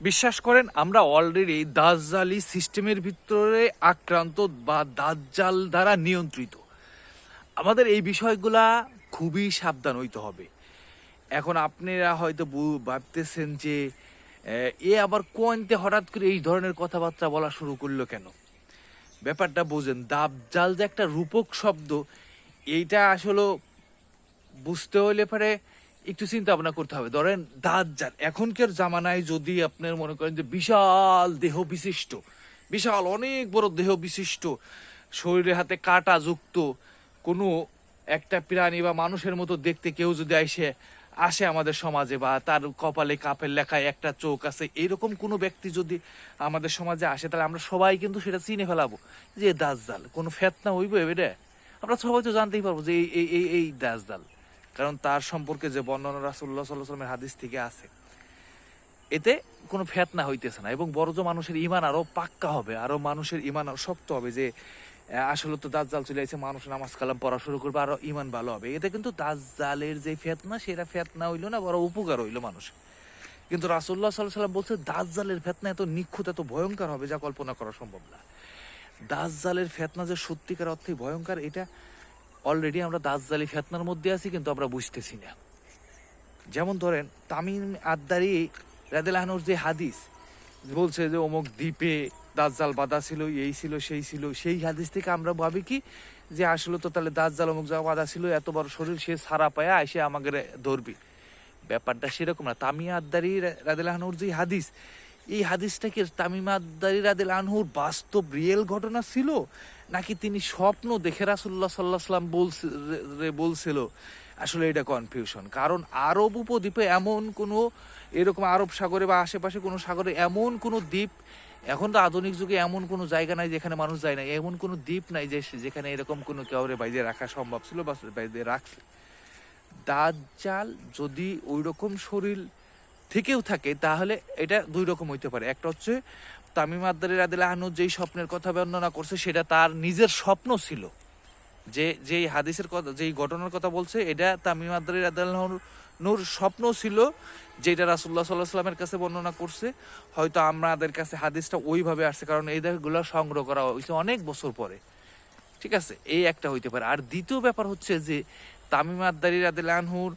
বিশ্বাস করেন আমরা অলরেডি দাজ্জালি সিস্টেমের ভিতরে আক্রান্ত বা দাজ্জাল দ্বারা নিয়ন্ত্রিত। আমাদের এই বিষয়গুলা খুবই সাবধান হইতে হবে। এখন আপনারা হয়তো ভাবতেছেন যে এ আবার কোয়ান্তে হঠাৎ করে এই ধরনের কথাবার্তা বলা শুরু করলো কেন। ব্যাপারটা বোঝেন, দাজ্জাল যে একটা রূপক শব্দ, এইটা আসলে বুঝতে হলে পরে একটু চিন্তা ভাবনা করতে হবে। ধরেন দাজ্জাল এখনকার জামানায় যদি আপনার মনে করেন যে বিশাল দেহ বিশিষ্ট, বিশাল অনেক বড় দেহ বিশিষ্ট, শরীরের হাতে কাটা যুক্ত কোনো একটা প্রাণী বা মানুষের মতো দেখতে কেউ যদি আসে আমাদের সমাজে, বা তার কপালে কাপের লেখায় একটা চোখ আছে, এইরকম কোনো ব্যক্তি যদি আমাদের সমাজে আসে, তাহলে আমরা সবাই কিন্তু সেটা চিনে ফেলাবো যে দাজ্জাল। কোনো ফেতনা হইব এটা, আমরা সবাই তো জানতেই পারবো যে এই দাজ্জাল। কারণ তার সম্পর্কে যে বর্ণনা রাসূলুল্লাহ সাল্লাল্লাহু আলাইহি ওয়াসাল্লামের হাদিস থেকে আছে, এতে কোনো ফেতনা হইতেছে না। এবং বড় যে মানুষের ইমান আরো পাক্কা হবে, আরো মানুষের ইমান আরো শক্ত হবে যে আসলে তো দাজ্জাল চলে আসছে, মানুষ নামাজ কালাম পড়া শুরু করবে, আরো ইমান ভালো হবে। এতে কিন্তু দাজ্জালের যে ফেতনা, সেটা ফেতনা হইলো না, বড় উপকার হইলো মানুষ। কিন্তু রাসূলুল্লাহ সাল্লাল্লাহু আলাইহি ওয়াসাল্লাম বলছে দাজ্জালের ফেতনা এত নিখুঁত, এত ভয়ঙ্কর হবে যা কল্পনা করা সম্ভব না। দাজ্জালের ফেতনা যে সত্যিকার অর্থে ভয়ঙ্কর, এটা অলরেডি আমরা দাজ্জালি ফেতনার মধ্যে আছি, কিন্তু আমরা বুঝতেছি না। যেমন ধরেন তামিম আদ-দারি রাদিয়াল্লাহু আনহুর যে হাদিস বলছে যে অমুক দ্বীপে দাজ্জাল বাঁধা ছিল, এই ছিল সেই ছিল, সেই হাদিস থেকে আমরা ভাবি কি যে আসলে তো তাহলে দাজ্জাল অমুক জায়গা বাঁধা ছিল, এত বড় শরীর, সে সারা পায়া এসে আমাকে ধরবি। ব্যাপারটা সেরকম না। তামিম আদ-দারি রাদিয়াল্লাহু আনহুর যে হাদিস, এই হাদিসটা কি তামিম আদ-দারি রাদিয়াল্লাহু আনহুর বাস্তব রিয়েল ঘটনা ছিল, নাকি তিনি স্বপ্ন দেখে রাসূলুল্লাহ সাল্লাল্লাহু আলাইহি ওয়াসাল্লাম বলছিল? আসলে এটা কনফিউশন। কারণ আরব উপদ্বীপে এমন কোনো, এরকম আরব সাগরে বা আশেপাশে কোনো সাগরে এমন কোনো দ্বীপ, এখন তো আধুনিক যুগে এমন কোনো জায়গা নাই যেখানে মানুষ যায় না, এমন কোনো দ্বীপ নাই যেখানে এরকম কোনো কাউরে বাইরে রাখা সম্ভব ছিল বা বাইরে রাখছে। দাজ্জাল যদি ওই রকম শরীর থেকেও থাকে, তাহলে এটা দুই রকম হইতে পারে। একটা হচ্ছে তামিম আদ-দারি রাদিয়াল্লাহু আনহু যেই স্বপ্নের কথা বর্ণনা করছে, সেটা তার নিজের স্বপ্ন ছিল। যেই হাদিসের কথা, যেই ঘটনার কথা বলছে, এটা তামিম আদ-দারি রাদিয়াল্লাহু আনহুর স্বপ্ন ছিল, যেটা রাসূলুল্লাহ সাল্লাল্লাহু আলাইহি ওয়াসাল্লামের কাছে বর্ণনা করছে। হয়তো আমাদের কাছে হাদিসটা ওইভাবে আসছে, কারণ এই গুলো সংগ্রহ করা হয়েছে অনেক বছর পরে। ঠিক আছে, এই একটা হইতে পারে। আর দ্বিতীয় ব্যাপার হচ্ছে যে তামিম আদ-দারি রাদিয়াল্লাহু আনহুর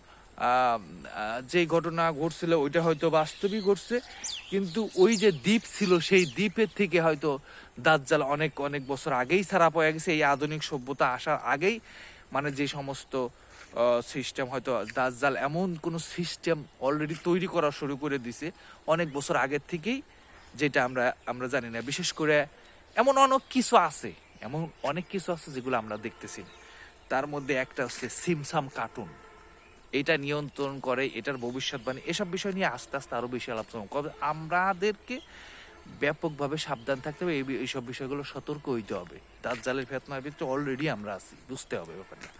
যে ঘটনা ঘটছিল, ওইটা হয়তো বাস্তবিক ঘটছে, কিন্তু ওই যে দ্বীপ ছিল, সেই দ্বীপের থেকে হয়তো দাজ্জাল অনেক অনেক বছর আগেই ছাড়া পাওয়া গেছে, এই আধুনিক সভ্যতা আসার আগেই। মানে যে সমস্ত সিস্টেম, হয়তো দাজ্জাল এমন কোনো সিস্টেম অলরেডি তৈরি করা শুরু করে দিছে অনেক বছর আগের থেকেই, যেটা আমরা আমরা জানি না। বিশেষ করে এমন অনেক কিছু আছে, এমন অনেক কিছু আছে যেগুলো আমরা দেখতেছি। তার মধ্যে একটা হচ্ছে সিমসাম কার্টুন, এটা নিয়ন্ত্রণ করে, এটার ভবিষ্যৎবাণী, এসব বিষয় নিয়ে আস্তে আস্তে আরো বেশি আলোচনা করবে। আমাদেরকে ব্যাপকভাবে সাবধান থাকতে হবে, এইসব বিষয়গুলো সতর্ক হইতে হবে। দাজ্জালের ফিতনার ভিতরে অলরেডি আমরা আছি, বুঝতে হবে ব্যাপারটা।